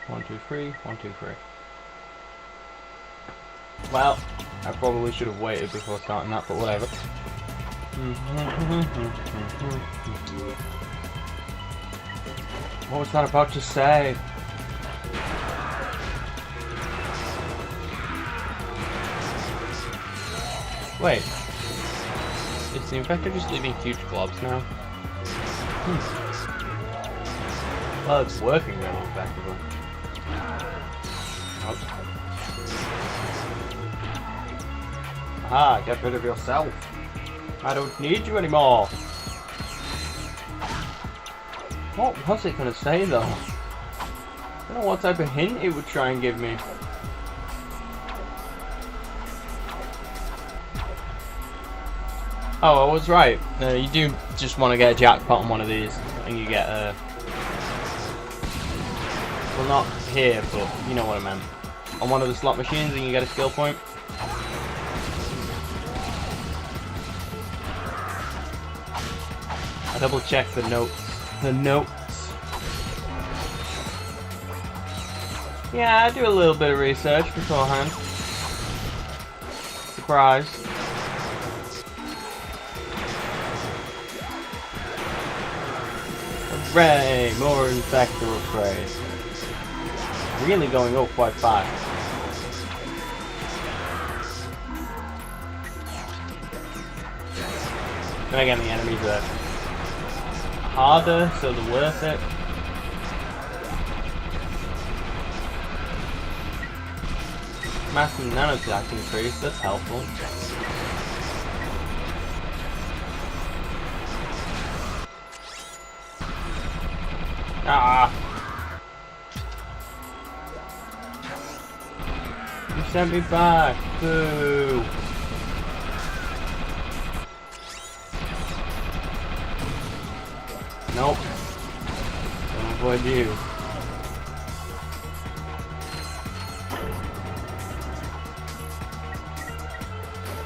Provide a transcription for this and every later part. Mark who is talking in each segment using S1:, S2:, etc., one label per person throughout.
S1: 1, 2, 3, 1, 2, 3. Well, I probably should have waited before starting that, but whatever. What was that about to say? Wait. Is the infector just leaving huge globs now? Well, it's working really effectively. Oh. Aha, get rid of yourself. I don't need you anymore. What was it going to say though? I don't know what type of hint it would try and give me. Oh, I was right. You do just want to get a jackpot on one of these, and you get a... well, not here, but you know what I meant. On one of the slot machines, and you get a skill point. I double check the notes. The notes. Yeah, I do a little bit of research beforehand. Surprise. Hooray! More infector upgrades. Really going up quite fast. Then again, the enemies are harder, so they're worth it. Massive nanotech increase, that's helpful. Ah! You sent me back! Boo! Nope. Don't avoid you.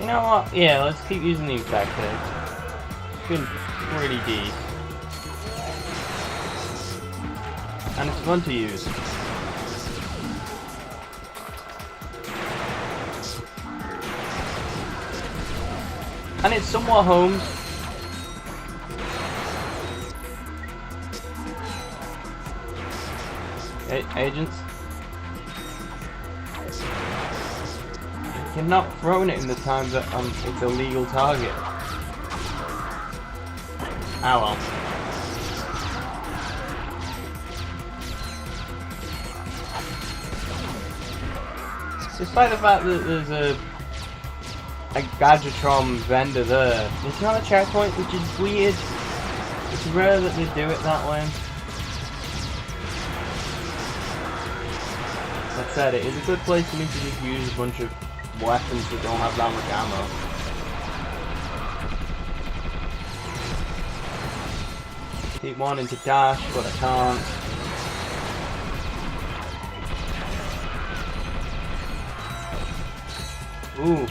S1: You know what? Yeah, let's keep using the infector. It's been pretty deep. And it's fun to use. And it's somewhat homed. Agents. You're not throwing it in the time that it's a legal target. Ah well. Despite the fact that there's a Gadgetron vendor there, it's not a checkpoint, which is weird. It's rare that they do it that way. That said, it is a good place for me to just use a bunch of weapons that don't have that much ammo. Keep wanting to dash, but I can't. Ooh,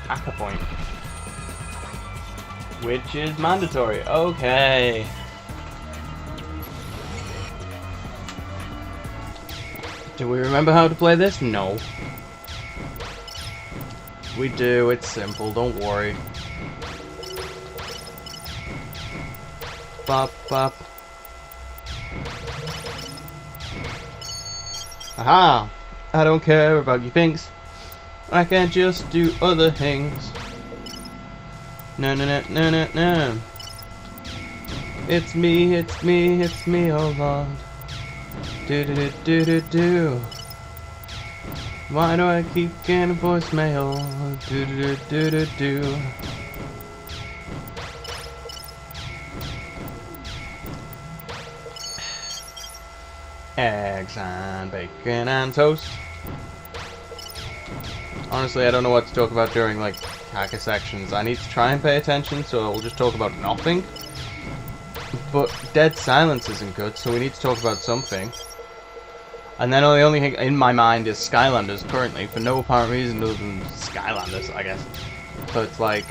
S1: hacker point. Which is mandatory. Okay. Do we remember how to play this? No. We do, it's simple, don't worry. Bop, bop. Aha! I don't care about your things. I can just do other things. No, no, no, no, no, no. It's me, it's me, it's me, oh Lord. Do do do do do do. Why do I keep getting voicemail? Do do do do do do. Eggs and bacon and toast. Honestly, I don't know what to talk about during like hacker sections. I need to try and pay attention, so I'll just talk about nothing. But dead silence isn't good, so we need to talk about something. And then the only thing in my mind is Skylanders currently, for no apparent reason other than Skylanders, I guess. So it's like,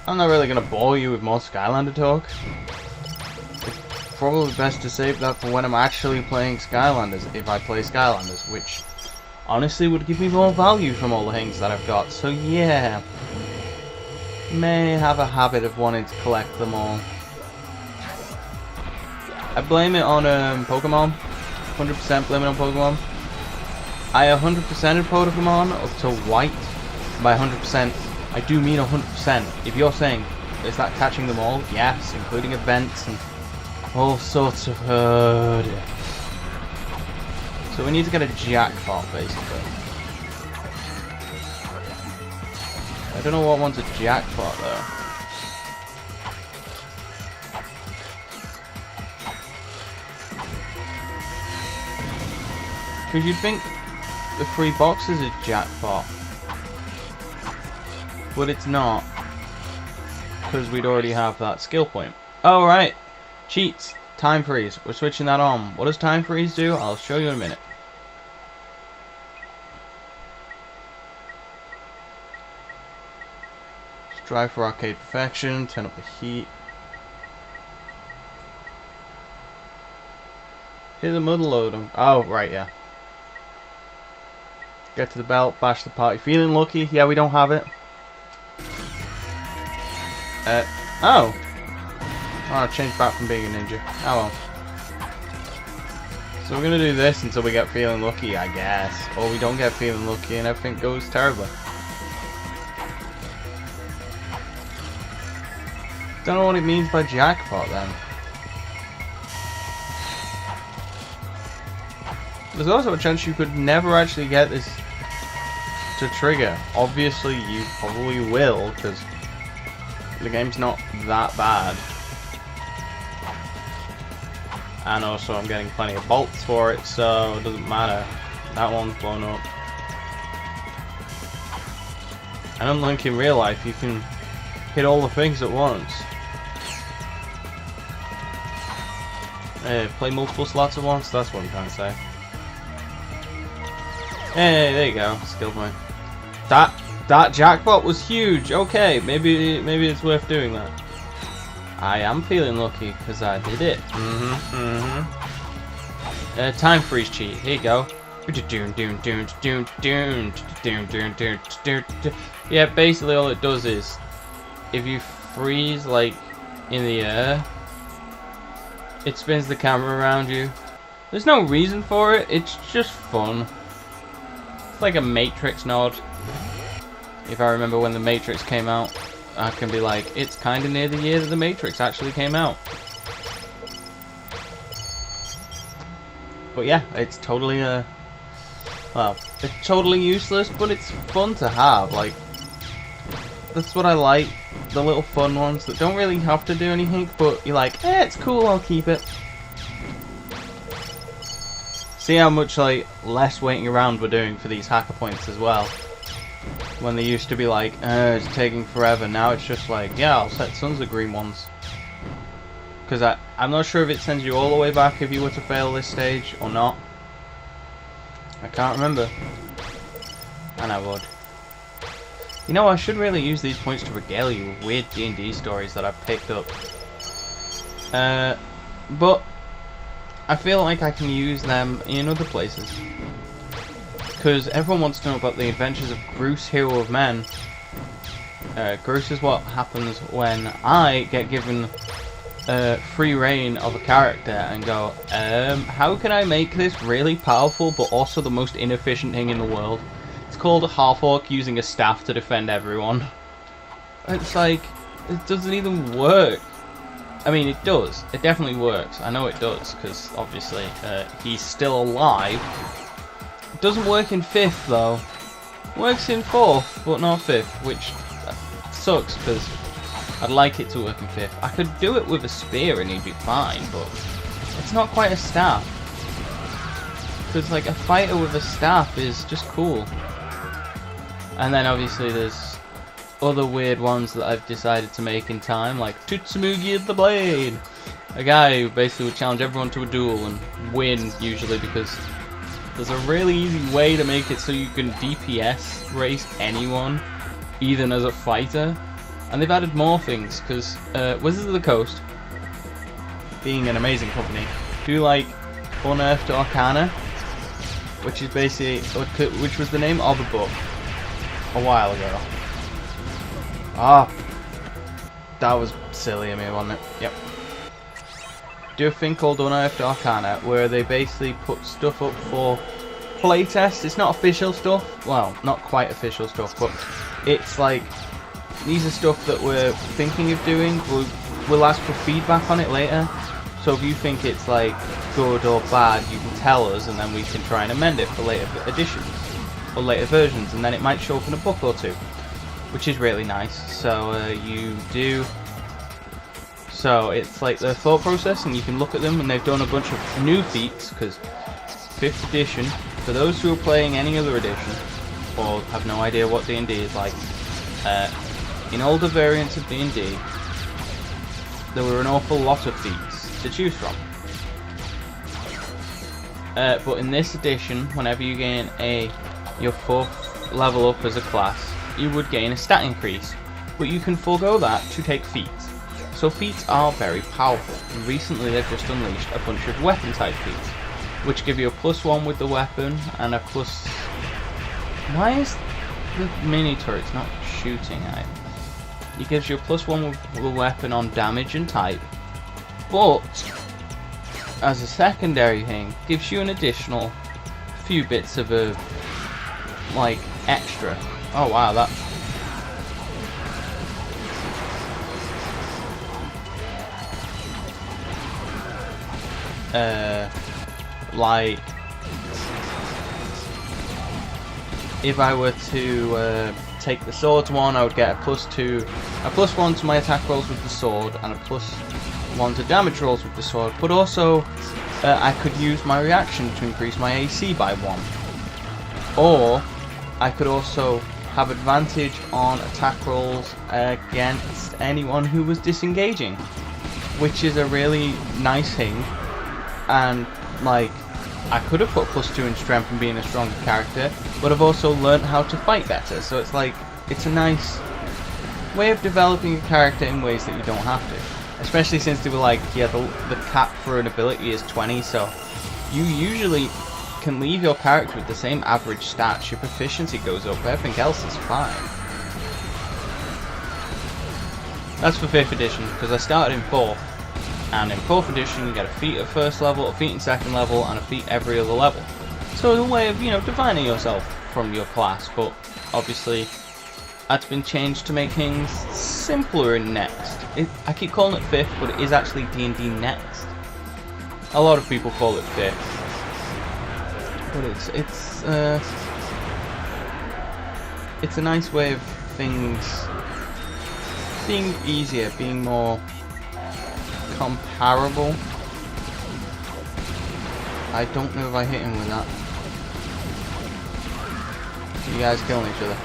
S1: I'm not really going to bore you with more Skylander talk. probably best to save that for when I'm actually playing Skylanders, if I play Skylanders, which honestly would give me more value from all the things that I've got. So yeah, may have a habit of wanting to collect them all. I blame it on Pokemon, 100% blame it on Pokemon. I 100%ed Pokemon up to White. By 100%, I do mean 100%. If you're saying, is that catching them all? Yes, including events and all sorts of So we need to get a jackpot, basically. I don't know what one's a jackpot, though. Because you'd think the free box is a jackpot. But it's not. Because we'd already have that skill point. Oh, right. Cheats. Time freeze. We're switching that on. What does time freeze do? I'll show you in a minute. Strive for arcade perfection. Turn up the heat. Hit the muddle load. Oh, right, yeah. Get to the belt. Bash the party. Feeling lucky? Yeah, we don't have it. Oh. Oh, I changed back from being a ninja. Oh well. So we're gonna do this until we get feeling lucky, I guess. Or we don't get feeling lucky and everything goes terribly. Don't know what it means by jackpot then. There's also a chance you could never actually get this to trigger. Obviously you probably will, because the game's not that bad. And also I'm getting plenty of bolts for it, so it doesn't matter. That one's blown up. And unlike in real life, you can hit all the things at once. Play multiple slots at once, that's what I'm trying to say. Hey, there you go, skill point. That jackpot was huge. Okay, maybe it's worth doing that. I am feeling lucky because I did it. Time freeze cheat. Here you go. Yeah, basically all it does is if you freeze like in the air, it spins the camera around you. There's no reason for it. It's just fun. It's like a Matrix nod. If I remember when the Matrix came out, I can be like, it's kind of near the year that the Matrix actually came out. But yeah, it's totally well, it's totally useless, but it's fun to have. Like, that's what I like. The little fun ones that don't really have to do anything, but you're like, it's cool, I'll keep it. See how much like less waiting around we're doing for these hacker points as well. When they used to be like, it's taking forever. Now it's just like, yeah, I'll set tons of green ones. Because I'm not sure if it sends you all the way back if you were to fail this stage or not. I can't remember. And I would. You know, I should really use these points to regale you with weird D&D stories that I've picked up. But I feel like I can use them in other places. Because everyone wants to know about the adventures of Groose, Hero of Men. Groose is what happens when I get given free reign of a character and go, how can I make this really powerful but also the most inefficient thing in the world? It's called a half-orc using a staff to defend everyone. It's like, it doesn't even work. I mean, it does. It definitely works. I know it does, because obviously he's still alive. It doesn't work in 5th though. Works in 4th, but not 5th, which sucks because I'd like it to work in 5th. I could do it with a spear and he'd be fine, but it's not quite a staff. Because like a fighter with a staff is just cool. And then obviously there's other weird ones that I've decided to make in time, like Tutsumugi the Blade. A guy who basically would challenge everyone to a duel and win usually because there's a really easy way to make it so you can DPS race anyone, even as a fighter. And they've added more things, because Wizards of the Coast being an amazing company, do like Unearthed Arcana, which is basically, which was the name of a book a while ago. Ah, that was silly of me, wasn't it? Yep. Do a thing called Unearthed Arcana, where they basically put stuff up for playtest. It's not official stuff, well, not quite official stuff, but it's like, these are stuff that we're thinking of doing. We'll ask for feedback on it later. So if you think it's like good or bad, you can tell us, and then we can try and amend it for later editions or later versions, and then it might show up in a book or two, which is really nice. So you do. So it's like the thought process, and you can look at them, and they've done a bunch of new feats because 5th edition. For those who are playing any other edition or have no idea what D&D is like, in older variants of D&D, there were an awful lot of feats to choose from. But in this edition, whenever you gain your 4th level up as a class, you would gain a stat increase, but you can forego that to take feats. So feats are very powerful, and recently they've just unleashed a bunch of weapon type feats, which give you a +1 with the weapon and a plus. Why is the mini turret's not shooting at it? It gives you a +1 with the weapon on damage and type, but as a secondary thing, gives you an additional few bits of a like extra. Oh wow, that. Like, if I were to take the swords one, I would get a +1 to my attack rolls with the sword, and a +1 to damage rolls with the sword. But also, I could use my reaction to increase my AC by 1, or I could also have advantage on attack rolls against anyone who was disengaging, which is a really nice thing. And like, I could have put +2 in strength and being a stronger character, but I've also learnt how to fight better. So it's like, it's a nice way of developing a character in ways that you don't have to. Especially since they were like, yeah, the cap for an ability is 20, so you usually can leave your character with the same average stats. Your proficiency goes up, but everything else is fine. That's for 5th edition, because I started in 4th. And in 4th edition, you get a feat at 1st level, a feat in 2nd level, and a feat every other level. So it's a way of, defining yourself from your class, but obviously that's been changed to make things simpler in Next. I keep calling it 5th, but it is actually D&D Next. A lot of people call it 5th, but it's a nice way of things being easier, being more comparable. I don't know if I hit him with that. You guys killing each other.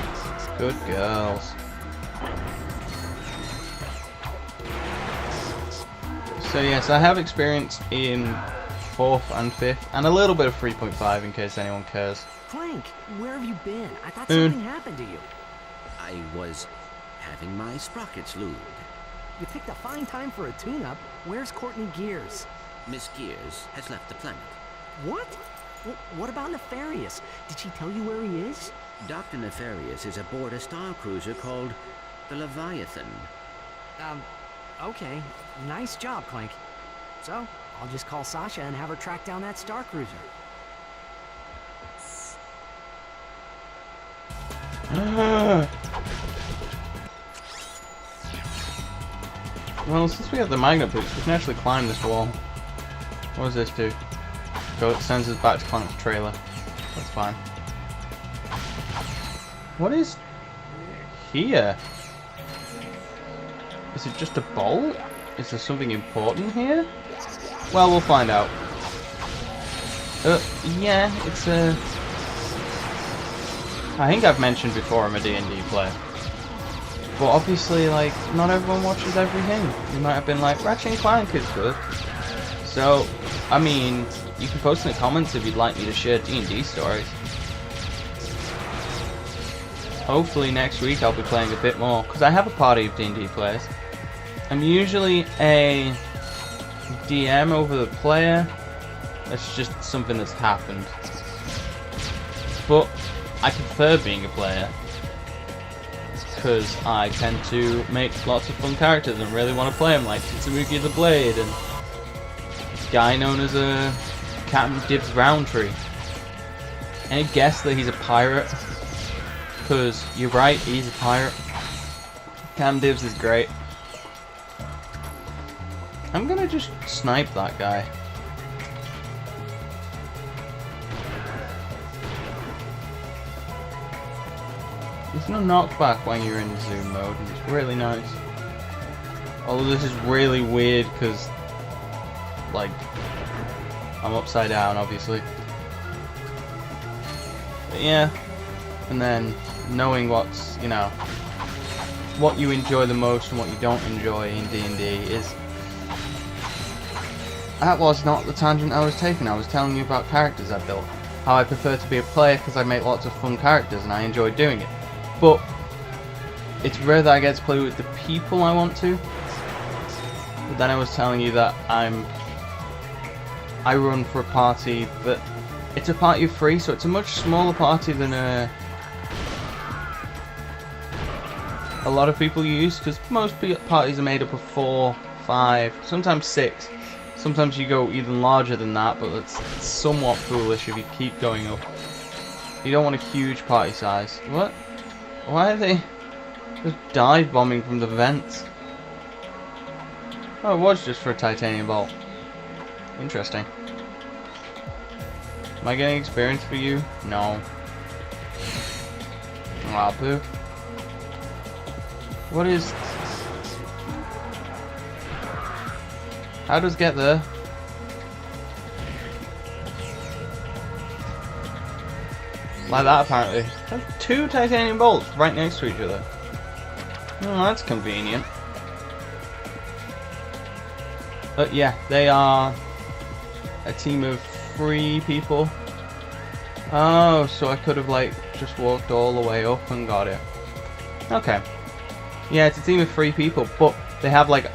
S1: Good girls. So yes, I have experience in 4th and 5th, and a little bit of 3.5 in case anyone cares.
S2: Clank, where have you been? I thought something happened to you.
S3: I was having my sprockets lubed.
S2: You picked a fine time for a tune-up. Where's Courtney Gears?
S3: Miss Gears has left the planet.
S2: What? What about Nefarious? Did she tell you where he is?
S3: Dr. Nefarious is aboard a star cruiser called the Leviathan.
S2: Okay. Nice job, Clank. So, I'll just call Sasha and have her track down that star cruiser.
S1: Well, since we have the magnet boots, we can actually climb this wall. What does this do? It sends us back to Clank's trailer. That's fine. What is here? Is it just a bolt? Is there something important here? Well, we'll find out. Yeah, it's a... I think I've mentioned before I'm a D&D player. But obviously, like, not everyone watches everything. You might have been like, Ratchet and Clank is good. So, I mean, you can post in the comments if you'd like me to share D&D stories. Hopefully next week I'll be playing a bit more, because I have a party of D&D players. I'm usually a DM over the player. That's just something that's happened. But I prefer being a player because I tend to make lots of fun characters and really want to play them, like Tsurugi the Blade and this guy known as Captain Dibs Roundtree. Any guess that he's a pirate? Because you're right, he's a pirate. Captain Dibs is great. I'm gonna just snipe that guy. There's no knockback when you're in zoom mode, and it's really nice. Although this is really weird because, like, I'm upside down, obviously. But yeah, and then knowing what's, you know, what you enjoy the most and what you don't enjoy in D&D is... That was not the tangent I was taking. I was telling you about characters I built. How I prefer to be a player because I make lots of fun characters and I enjoy doing it. But it's rare that I get to play with the people I want to. But then I was telling you that I run for a party that it's a party of 3, so it's a much smaller party than a lot of people use, because most parties are made up of 4, 5, sometimes 6. Sometimes you go even larger than that, but it's somewhat foolish if you keep going up. You don't want a huge party size. What? Why are they just dive bombing from the vents? Oh, it was just for a titanium bolt. Interesting. Am I getting experience for you? No. Aw, boo. What is... How does get there? Like that, apparently. That's 2 titanium bolts right next to each other. Oh, that's convenient. But yeah, they are a team of 3 people. Oh, so I could have, like, just walked all the way up and got it. Okay. Yeah, it's a team of 3 people, but they have, like,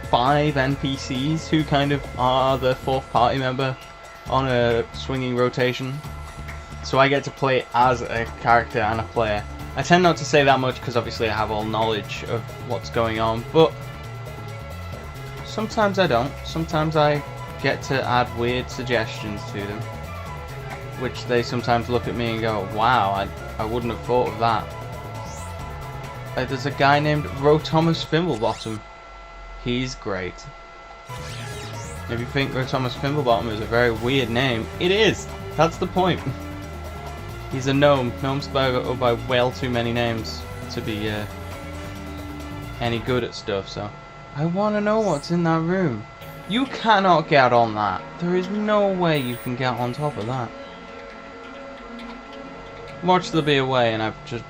S1: 5 NPCs who kind of are the 4th party member on a swinging rotation. So I get to play as a character and a player. I tend not to say that much because obviously I have all knowledge of what's going on, but sometimes I don't. Sometimes I get to add weird suggestions to them, which they sometimes look at me and go, wow, I wouldn't have thought of that. There's a guy named Thomas Fimblebottom. He's great. If you think Thomas Fimblebottom is a very weird name, it is! That's the point. He's a gnome. Gnomes go by well too many names to be any good at stuff, so... I want to know what's in that room. You cannot get on that. There is no way you can get on top of that. Watch there be a way, and I've just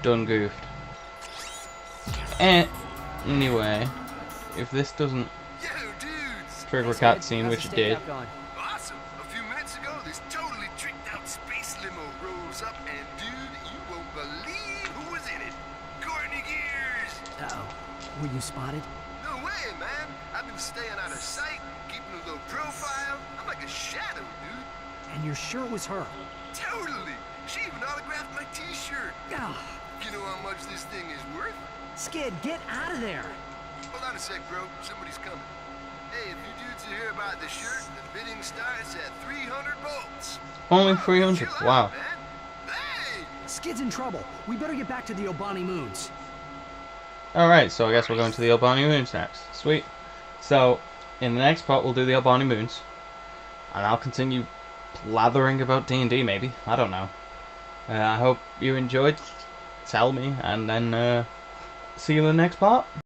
S1: done goofed. Anyway, if this doesn't trigger a cutscene, which it did.
S4: Awesome. A few minutes ago, this totally tricked out space limo rolls up, and dude, you won't believe who was in it. Courtney Gears.
S2: Uh-oh. Were you spotted?
S4: No way, man. I've been staying out of sight, keeping a low profile. I'm like a shadow, dude.
S2: And you're sure it was her?
S4: Totally. She even autographed my t-shirt.
S2: Ugh.
S4: You know how much this thing is worth?
S2: Skid, get out of there.
S4: Hold on a sec, bro. Somebody's coming. Hey, if you dudes are here about the shirt, the bidding starts at 300 bolts.
S1: Only 300.
S4: Chill out,
S1: Wow.
S4: man. Hey!
S2: Skid's in trouble. We better get back to the Obani Moons.
S1: Alright, so I guess we're going to the Albani Moons next. Sweet. So, in the next part we'll do the Albani Moons. And I'll continue blathering about D&D maybe. I don't know. I hope you enjoyed. Tell me, and then see you in the next part.